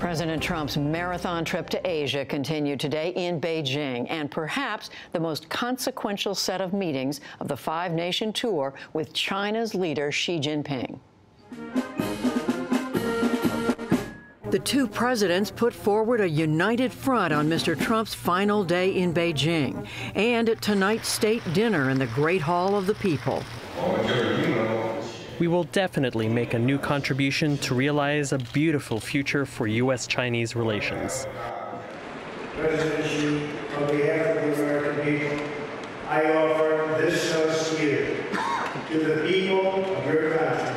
President Trump's marathon trip to Asia continued today in Beijing, and perhaps the most consequential set of meetings of the five-nation tour with China's leader Xi Jinping. The two presidents put forward a united front on Mr. Trump's final day in Beijing and at tonight's state dinner in the Great Hall of the People. We will definitely make a new contribution to realize a beautiful future for U.S.-Chinese relations. President Xi, on behalf of the American people, I offer this toast to you, to the people of your country,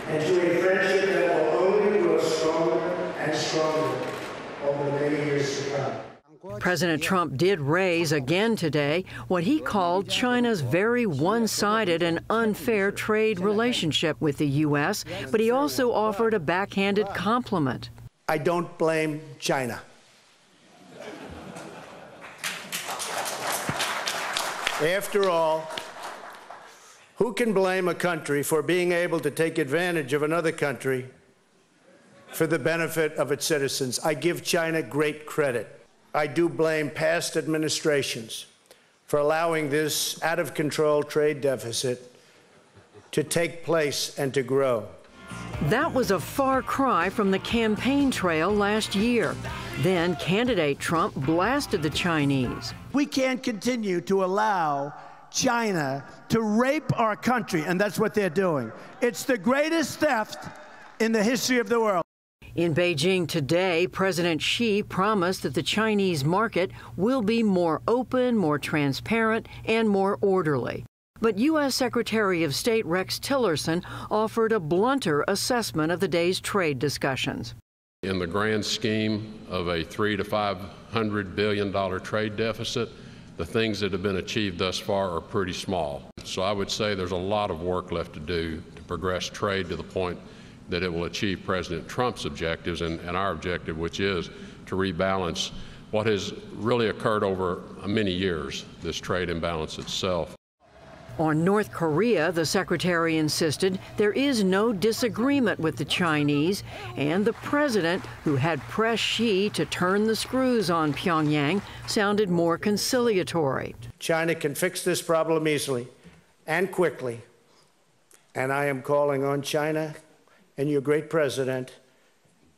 and to a friendship that will only grow stronger and stronger over the many years to come. President Trump did raise again today what he called China's very one-sided and unfair trade relationship with the U.S., but he also offered a backhanded compliment. I don't blame China. After all, who can blame a country for being able to take advantage of another country for the benefit of its citizens? I give China great credit. I do blame past administrations for allowing this out-of-control trade deficit to take place and to grow. That was a far cry from the campaign trail last year. Then candidate Trump blasted the Chinese. We can't continue to allow China to rape our country, and that's what they're doing. It's the greatest theft in the history of the world. In Beijing today, President Xi promised that the Chinese market will be more open, more transparent, and more orderly. But U.S. Secretary of State Rex Tillerson offered a blunter assessment of the day's trade discussions. In the grand scheme of a $300 to $500 billion trade deficit, the things that have been achieved thus far are pretty small. So I would say there's a lot of work left to do to progress trade to the point that it will achieve President Trump's objectives and our objective, which is to rebalance what has really occurred over many years, this trade imbalance itself. On North Korea, the secretary insisted there is no disagreement with the Chinese, and the president, who had pressed Xi to turn the screws on Pyongyang, sounded more conciliatory. China can fix this problem easily and quickly, and I am calling on China and your great president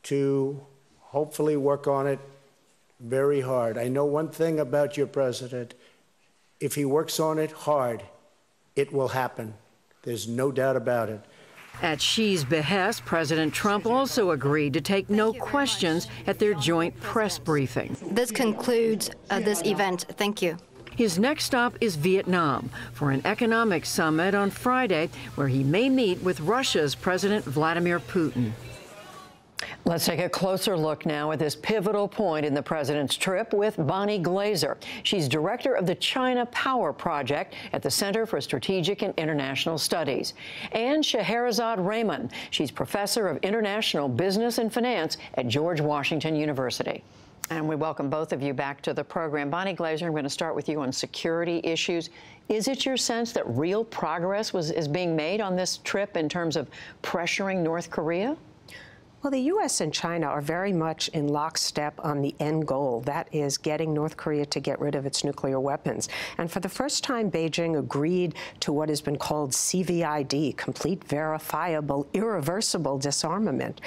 to hopefully work on it very hard. I know one thing about your president: if he works on it hard, it will happen. There's no doubt about it. At Xi's behest, President Trump also agreed to take no questions at their joint press briefing. This concludes this event. Thank you. His next stop is Vietnam for an economic summit on Friday, where he may meet with Russia's President Vladimir Putin. Let's take a closer look now at this pivotal point in the president's trip with Bonnie Glaser. She's director of the China Power Project at the Center for Strategic and International Studies. And Scheherazade Rehman. She's professor of international business and finance at George Washington University. And we welcome both of you back to the program. Bonnie Glaser, I'm going to start with you on security issues. Is it your sense that real progress is being made on this trip in terms of pressuring North Korea? Well, the U.S. and China are very much in lockstep on the end goal. That is getting North Korea to get rid of its nuclear weapons. And for the first time, Beijing agreed to what has been called CVID, complete, verifiable, irreversible disarmament.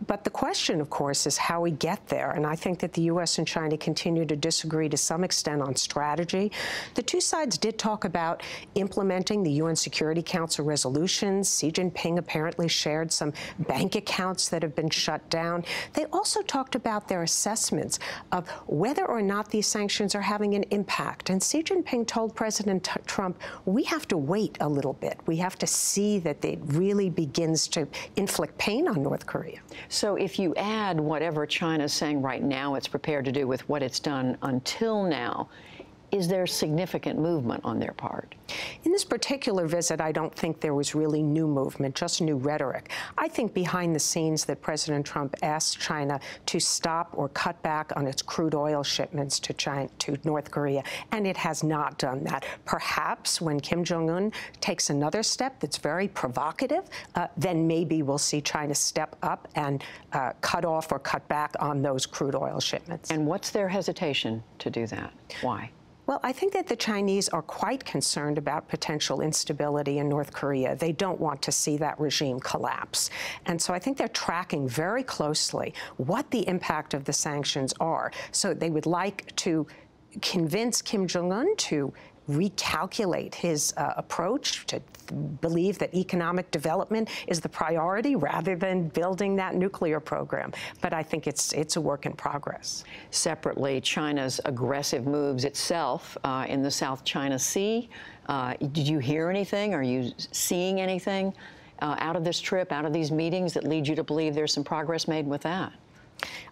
But the question, of course, is how we get there. And I think that the U.S. and China continue to disagree to some extent on strategy. The two sides did talk about implementing the UN Security Council resolutions. Xi Jinping apparently shared some bank accounts that have been shut down. They also talked about their assessments of whether or not these sanctions are having an impact. And Xi Jinping told President Trump, we have to wait a little bit. We have to see that it really begins to inflict pain on North Korea. So if you add whatever China's saying right now it's prepared to do with what it's done until now, is there significant movement on their part? In this particular visit, I don't think there was really new movement, just new rhetoric. I think behind the scenes that President Trump asked China to stop or cut back on its crude oil shipments to North Korea, and it has not done that. Perhaps when Kim Jong-un takes another step that's very provocative, then maybe we'll see China step up and cut off or cut back on those crude oil shipments. And what's their hesitation to do that? Why? Well, I think that the Chinese are quite concerned about potential instability in North Korea. They don't want to see that regime collapse. And so I think they're tracking very closely what the impact of the sanctions are. So they would like to convince Kim Jong-un to recalculate his approach, to believe that economic development is the priority rather than building that nuclear program. But I think it's a work in progress. Separately, China's aggressive moves itself in the South China Sea. Did you hear anything? Are you seeing anything out of this trip, out of these meetings, that lead you to believe there's some progress made with that?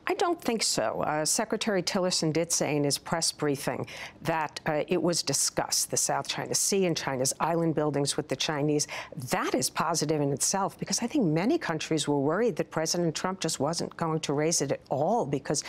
I don't think so. Secretary Tillerson did say in his press briefing that it was discussed, the South China Sea and China's island buildings with the Chinese. That is positive in itself, because I think many countries were worried that President Trump just wasn't going to raise it at all, because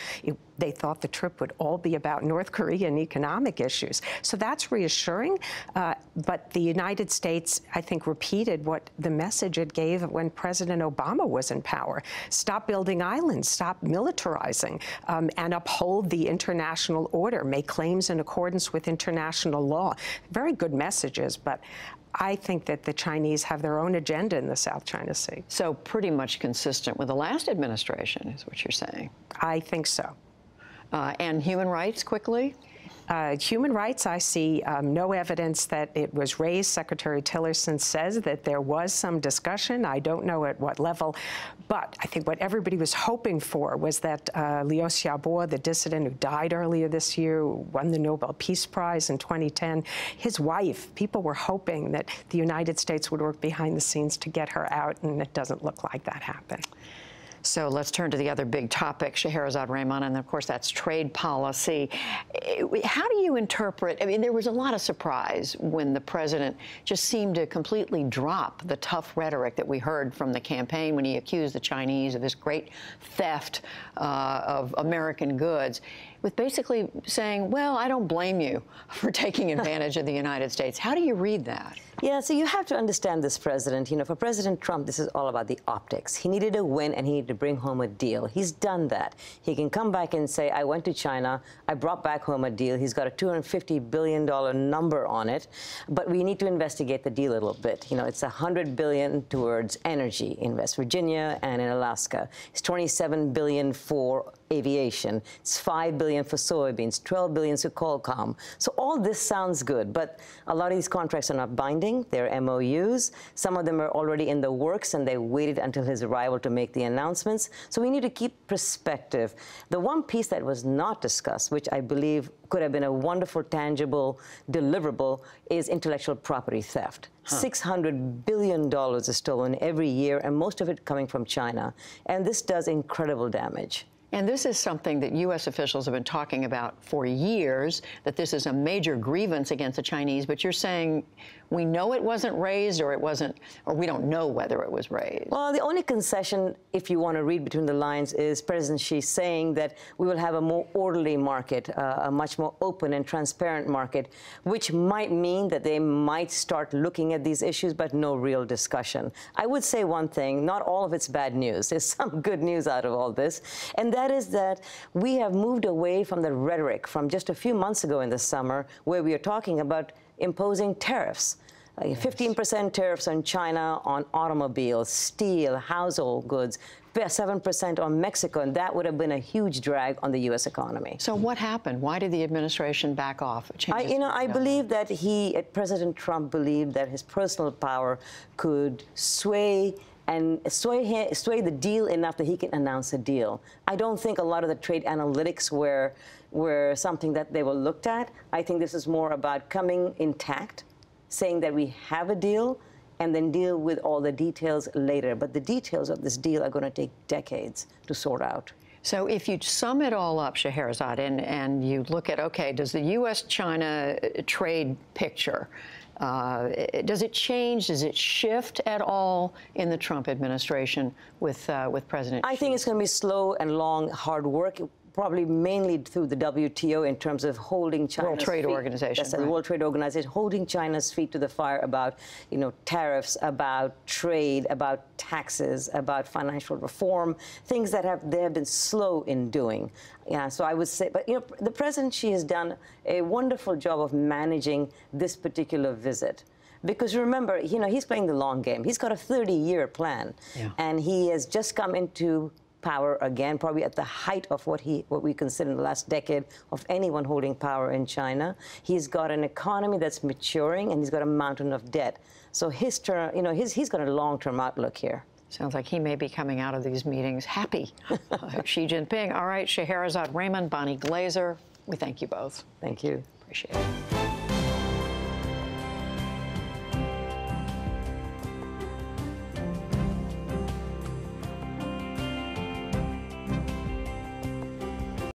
they thought the trip would all be about North Korean economic issues. So that's reassuring. But the United States, I think, repeated what the message it gave when President Obama was in power. Stop building islands, stop militarizing, and uphold the international order, make claims in accordance with international law. Very good messages, but I think that the Chinese have their own agenda in the South China Sea. So pretty much consistent with the last administration, is what you're saying? I think so. And human rights, quickly? Human rights, I see no evidence that it was raised. Secretary Tillerson says that there was some discussion. I don't know at what level. But I think what everybody was hoping for was that Liu Xiaobo, the dissident who died earlier this year, who won the Nobel Peace Prize in 2010, his wife, people were hoping that the United States would work behind the scenes to get her out, and it doesn't look like that happened. So let's turn to the other big topic, Scheherazade Rehman, and of course that's trade policy. How do you interpret, I mean, there was a lot of surprise when the president just seemed to completely drop the tough rhetoric that we heard from the campaign when he accused the Chinese of this great theft of American goods, with basically saying, well, I don't blame you for taking advantage of the United States. How do you read that? Yeah, so you have to understand this president. You know, for President Trump, this is all about the optics. He needed a win, and he needed to bring home a deal. He's done that. He can come back and say, I went to China, I brought back home a deal. He's got a $250 billion number on it, but we need to investigate the deal a little bit. You know, it's $100 billion towards energy in West Virginia and in Alaska. It's $27 billion for aviation. It's $5 billion for soybeans, $12 billion for Qualcomm. So all this sounds good, but a lot of these contracts are not binding. They're MOUs. Some of them are already in the works, and they waited until his arrival to make the announcements. So we need to keep perspective. The one piece that was not discussed, which I believe could have been a wonderful, tangible deliverable, is intellectual property theft. $600 billion is stolen every year, and most of it coming from China. And this does incredible damage. And this is something that U.S. officials have been talking about for years, that this is a major grievance against the Chinese. But you're saying we know it wasn't raised, or it wasn't, or we don't know whether it was raised. Well, the only concession, if you want to read between the lines, is President Xi saying that we will have a more orderly market, a much more open and transparent market, which might mean that they might start looking at these issues, but no real discussion. I would say one thing, not all of it's bad news. There's some good news out of all this, and that is that we have moved away from the rhetoric from just a few months ago in the summer, where we are talking about imposing tariffs. 15% tariffs on China on automobiles, steel, household goods, 7% on Mexico, and that would have been a huge drag on the U.S. economy. So what happened? Why did the administration back off? I believe that President Trump believed that his personal power could sway the deal enough that he can announce a deal. I don't think a lot of the trade analytics were something that they were looked at. I think this is more about coming intact, saying that we have a deal, and then deal with all the details later. But the details of this deal are going to take decades to sort out. So if you sum it all up, Scheherazade, and you look at, okay, does the U.S.-China trade picture, does it change? Does it shift at all in the Trump administration with President Xi? I think it's going to be slow and long, hard work. Probably mainly through the WTO in terms of holding China's World Trade feet. Organization. Yes, the World Trade Organization, holding China's feet to the fire about, tariffs, about trade, about taxes, about financial reform, things that they have been slow in doing. Yeah, so I would say, but the President Xi has done a wonderful job of managing this particular visit. Because remember, he's playing the long game. He's got a 30-year plan, and he has just come into power again, probably at the height of what we consider in the last decade of anyone holding power in China. He's got an economy that's maturing, and he's got a mountain of debt. So his turn, he's got a long-term outlook here. Sounds like he may be coming out of these meetings happy. Xi Jinping. All right, Scheherazade Raymond, Bonnie Glaser, we thank you both. Thank you. Appreciate it.